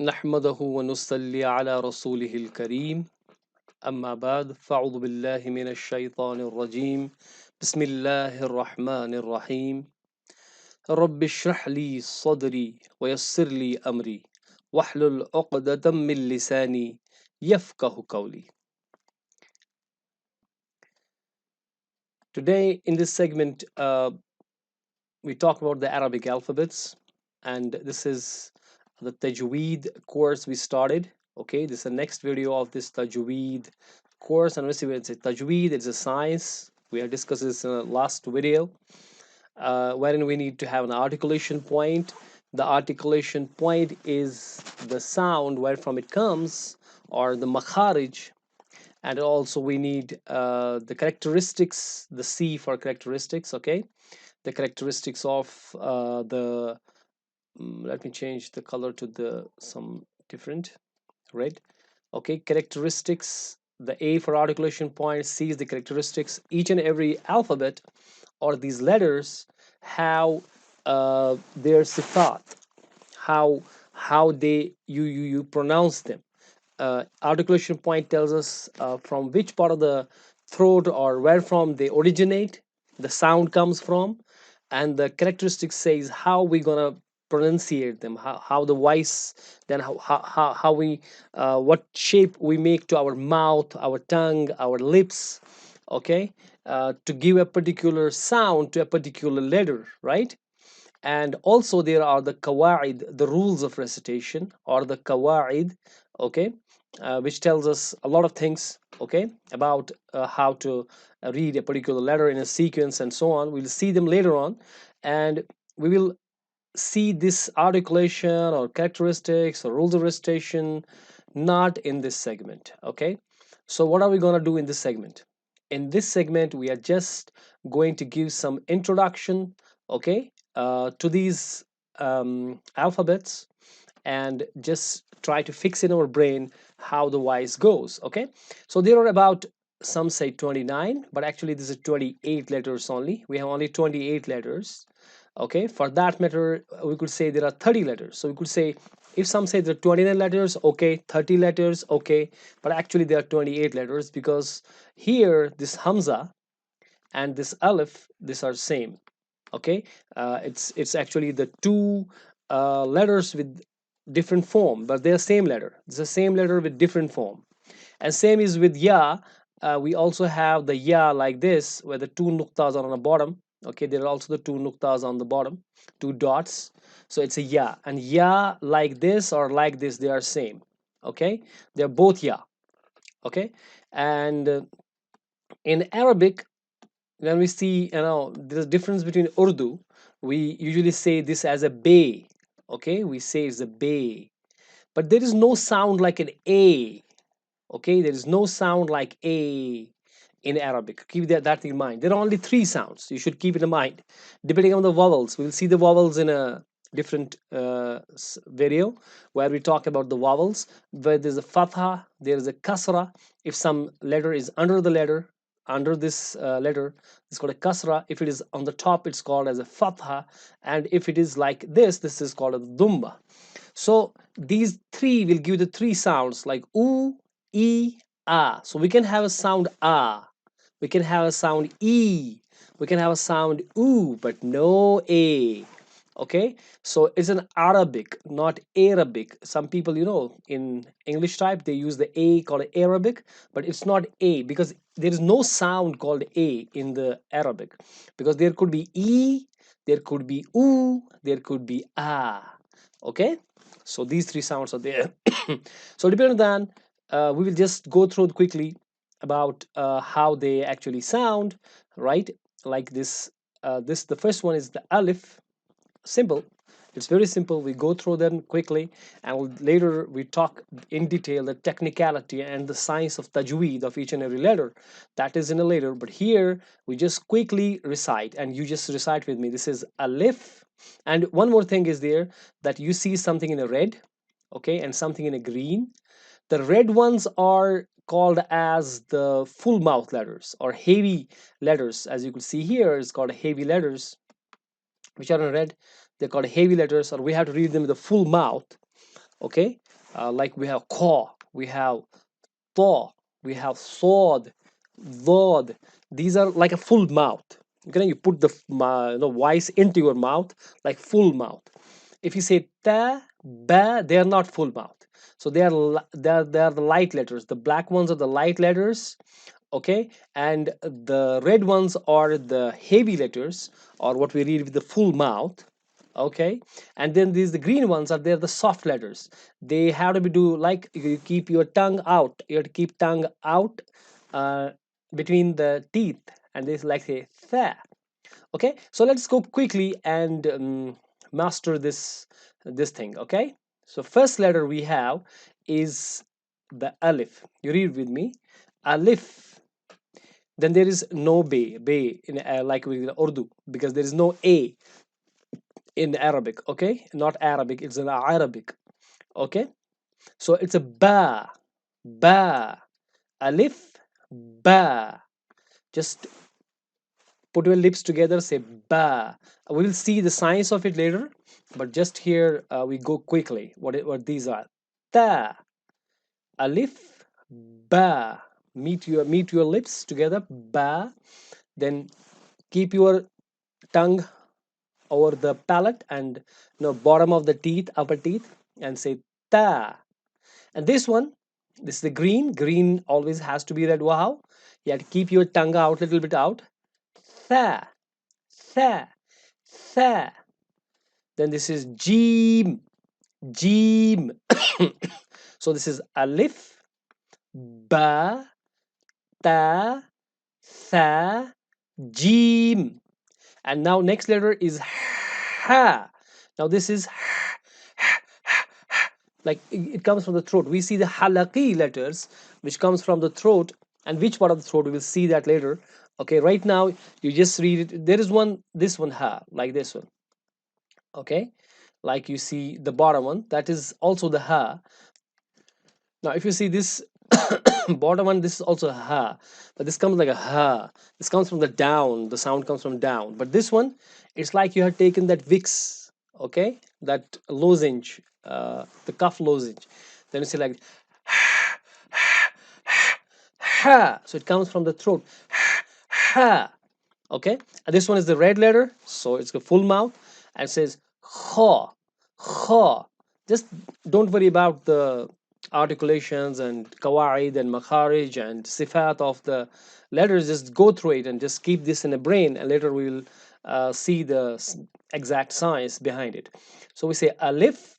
نحمده ونصلي على رسوله الكريم أما بعد فأعوذ بالله من الشيطان الرجيم بسم الله الرحمن الرحيم رب اشرح لي صدري ويسر لي أمري واحلل عقدة من لساني يفقه قولي. Today in this segment we talk about the Arabic alphabets, and this is the Tajweed course we started. Okay, this is the next video of this Tajweed course, and let's see what it's a Tajweed. It's a science. We have discussed this in the last video, wherein we need to have an articulation point. The articulation point is the sound where from it comes, or the makharij, and also we need the characteristics, the C for characteristics. Okay, the characteristics of the let me change the color to the some different red. Okay, characteristics, the A for articulation point, C is the characteristics. Each and every alphabet or these letters have their sifat, how they you pronounce them. Articulation point tells us from which part of the throat or where from they originate, the sound comes from, and the characteristic says how we gonna pronunciate them, how the voice, then how we what shape we make to our mouth, our tongue, our lips. Okay, to give a particular sound to a particular letter, right? And also there are the kawaid, the rules of recitation, or the kawaid. Okay, which tells us a lot of things, okay, about how to read a particular letter in a sequence and so on. We'll see them later on, and we will see this articulation or characteristics or rules of recitation not in this segment. Okay, so what are we going to do in this segment? In this segment we are just going to give some introduction, okay, to these alphabets, and just try to fix in our brain how the voice goes. Okay, so there are about, some say 29, but actually this is 28 letters only. We have only 28 letters. Okay, for that matter we could say there are 30 letters, so we could say, if some say there are 29 letters, okay, 30 letters, okay, but actually there are 28 letters, because here this hamza and this aleph, these are same. Okay, it's actually the two letters with different form, but they're same letter. It's the same letter with different form. And same is with ya. We also have the ya like this, where the two nuktas are on the bottom. Okay, there are also the two nuktas on the bottom, two dots. So it's a ya, and ya like this or like this, they are same. Okay, they're both ya. Okay, and in Arabic, when we see, there's a difference between Urdu. We usually say this as a bay. Okay, we say it's a bay, but there is no sound like an a. Okay, there is no sound like a in Arabic. Keep that in mind. There are only three sounds. You should keep it in mind. Depending on the vowels, we'll see the vowels in a different video where we talk about the vowels. Where there's a fatha, there is a kasra. If some letter is under the letter, under this letter, it's called a kasra. If it is on the top, it's called as a fatha. And if it is like this is called a dumba. So these three will give the three sounds like oo, e, ah. So we can have a sound ah, we can have a sound e, we can have a sound oo, but no a. Okay, so it's an Arabic, not Arabic. Some people, in English type, they use the a called Arabic, but it's not a, because there is no sound called a in the Arabic, because there could be e, there could be oo, there could be ah. Okay, so these three sounds are there. So depending on that, we will just go through quickly about how they actually sound, right? Like this. The first one is the alif. Simple. It's very simple. We go through them quickly, and later we talk in detail the technicality and the science of tajweed of each and every letter. That is in a later, but here we just quickly recite, and you just recite with me. This is alif. And one more thing is there, that you see something in a red, okay, and something in a green. The red ones are called as the full mouth letters or heavy letters. As you could see here, it's called heavy letters, which are in red. They're called heavy letters, or we have to read them with a full mouth. Okay, Like we have Qaw, we have Thaw, we have Sod, Dhod. These are like a full mouth. Okay, you put the voice into your mouth like full mouth. If you say ta, ba, they are not full mouth. So they are the light letters. The black ones are the light letters, okay, and the red ones are the heavy letters, or what we read with the full mouth, okay. And then these the green ones are, they're the soft letters. They have to be do like you keep your tongue out, you have to keep tongue out uh, between the teeth, and this like say tha. Okay, so let's go quickly and master this thing. Okay, so first letter we have is the alif. You read with me, alif. Then there is no bay in like with Urdu, because there is no a in Arabic. Okay, not Arabic, it's an Arabic. Okay, so it's a ba, alif, ba. Just put your lips together, say ba. We will see the science of it later, but just here we go quickly what these are. Ta, alif, ba. Meet your lips together, ba. Then keep your tongue over the palate and bottom of the teeth, upper teeth, and say ta. And this is the green always has to be read wow. You have to keep your tongue out, little bit out. Tha, tha, tha. Then this is jeem. So this is alif, ba, ta, tha, jeem. And now next letter is ha. Now this is like it comes from the throat. We see the halaqi letters which comes from the throat, and which part of the throat we will see that later. Okay, right now you just read it. There is one, this one, ha, like this one. Okay, like you see the bottom one, that is also the ha. Now if you see this bottom one, this is also a ha, but this comes like a ha. This comes from the down, the sound comes from down. But this one, it's like you have taken that Vicks, okay, that lozenge, the cough lozenge. Then you say like ha, so it comes from the throat, ha. Okay, and this one is the red letter, so it's a full mouth, and it says kha, kha. Just don't worry about the articulations and kawaid and makharij and sifat of the letters. Just go through it and just keep this in the brain, and later we will see the exact science behind it. So we say alif,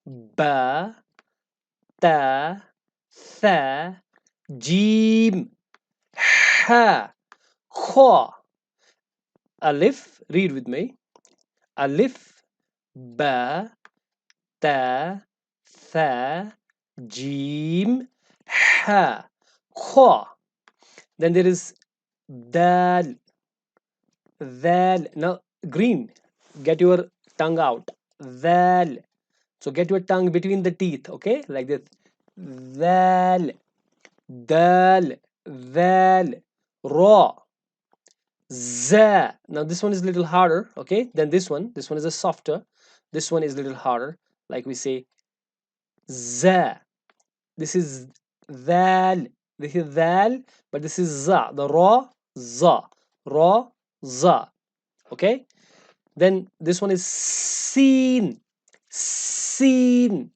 ba, ta, tha, jim, ha, kha. Alif, read with me. Alif, ba, ta, tha, jim, ha, kha. Then there is dal, dal. Now green, get your tongue out. Dal. So get your tongue between the teeth, okay? Like this. Dal, dal, dal, ra. Z. Now this one is a little harder, okay, than this one. This one is a softer. This one is a little harder. Like we say Z. This is Dhal. This is Dhal, but this is Za. The Ra, Za. Ra, Za. Okay. Then this one is Seen. Seen.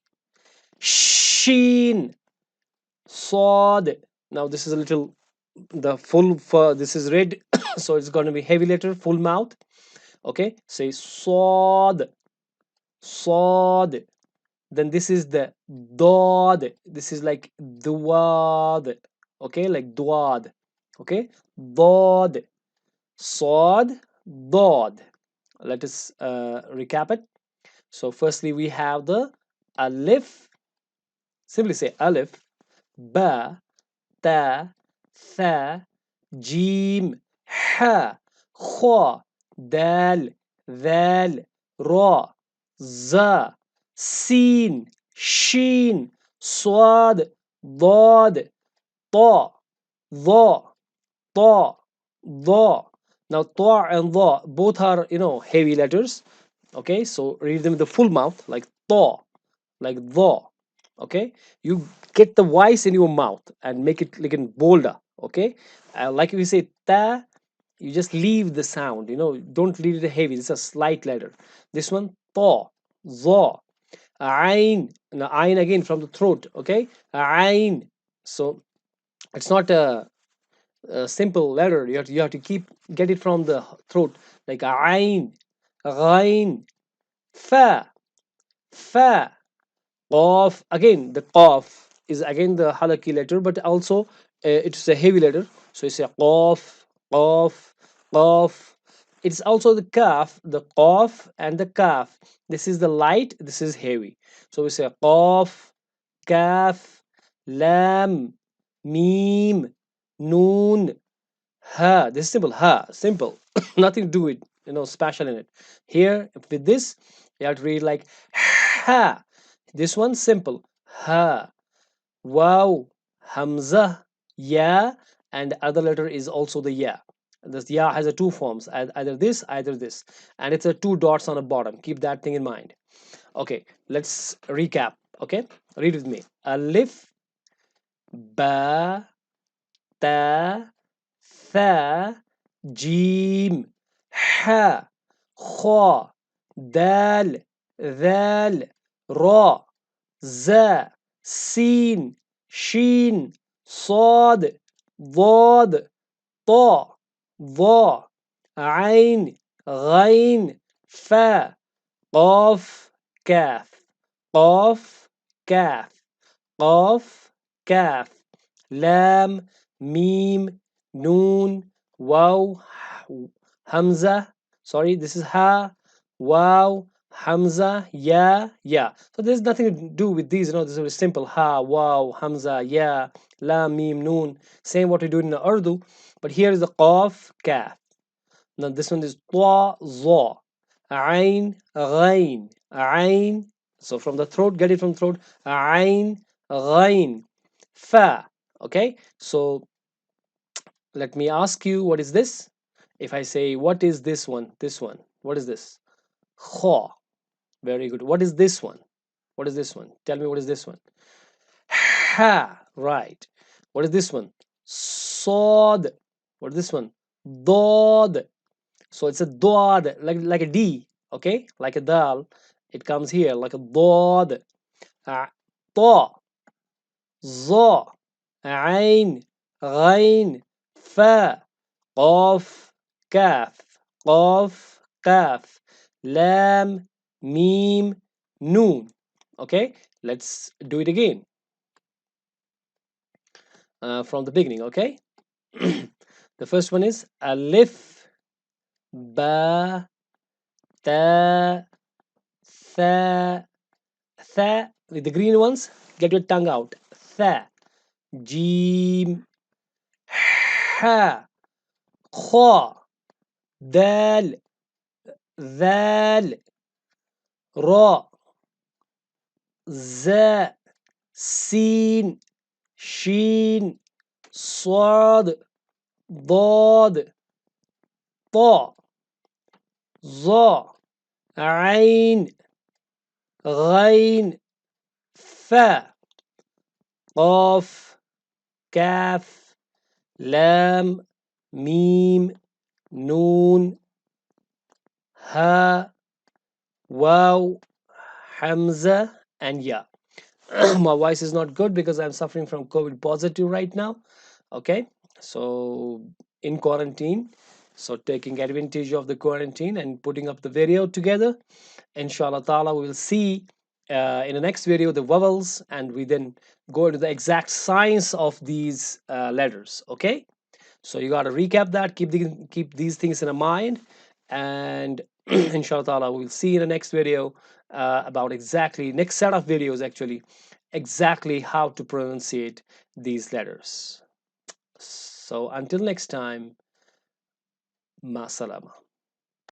Sheen. Sod. Now this is a little the full for this is red, so it's going to be heavy letter, full mouth. Okay, say sod, sod. Then this is the dod. This is like duad. Okay, like duad. Okay, dod, sod, dod. Let us recap it. So firstly we have the alif. Simply say alif, ba, ta, tha, jim, ha, kha, dal, ذال, را, za, sin, shin, صاد, ضاد, طا, ظا, طا, ظا. Now ta and dha both are heavy letters. Okay, so read them with the full mouth like ta, like dha. Okay, you get the voice in your mouth and make it like in bolder. Okay, like we say ta, you just leave the sound, don't leave it heavy. It's a slight letter. This one to, zo, ain. Now ain again from the throat. Okay, ain. So it's not a simple letter. You have to keep get it from the throat, like ain, ghain, fa, fa, qaf. Again the qaf is again the halaki letter, but also it's a heavy letter. So it's a qaf, qaf, qaf. It's also the kaf, the qaf and the kaf. This is the light, this is heavy. So we say qaf, kaf, lam, mim, noon, ha. This is simple. Ha, simple. Nothing to do with special in it. Here with this, you have to read like ha. This one simple. Ha. Wow. Hamza. Ya. And the other letter is also the ya. This ya has a two forms, either this, either this, and it's a two dots on the bottom. Keep that thing in mind. Okay, let's recap. Okay, read with me. Alif, ba, ta, tha, جيم ح خ دال ذال را ز سين شين صاد ضاد طا ظا عين غين فا قاف كاف قاف كاف قاف كاف لام ميم نون واو hamza. Sorry, this is ha, wow, hamza, ya, ya. So there's nothing to do with these. This is simple. Ha, wow, hamza, ya, lam, mim, noon. Same what we do in the Urdu, but here is the qaf, kaf. Now this one is ta, za, ain, ghain, ain. So from the throat, get it from throat. Ain, ghain, fa. Okay, so let me ask you, what is this? If I say, what is this one? This one. What is this? Kha. Very good. What is this one? What is this one? Tell me, what is this one? Ha. Right. What is this one? Sod. What is this one? Dod. So it's a dod, like a D. Okay, like a dal. It comes here like a dod. Ta. Za. Ain. Ghain. Fa. قاف كاف قاف كاف لام ميم noon. Okay, let's do it again from the beginning. Okay, the first one is alif, ba, ta, tha. Tha with the green ones, get your tongue out. Tha. Jim, ha, kha, dal, ذال, را, ز, سين, شين, صاد, ضاد, طاء, ظا, عين, غين, فاء, قاف, كاف, لام, ميم, نون, ها, واو, hamza, and ya. My voice is not good because I'm suffering from COVID positive right now. Okay, so in quarantine, so taking advantage of the quarantine and putting up the video together. Inshallah ta'ala, we will see in the next video the vowels, and we then go into the exact science of these letters. Okay, so you got to recap that, keep these things in mind, and inshallah ta'ala, we'll see in the next video about exactly next set of videos actually exactly how to pronunciate these letters. So until next time, ma salama.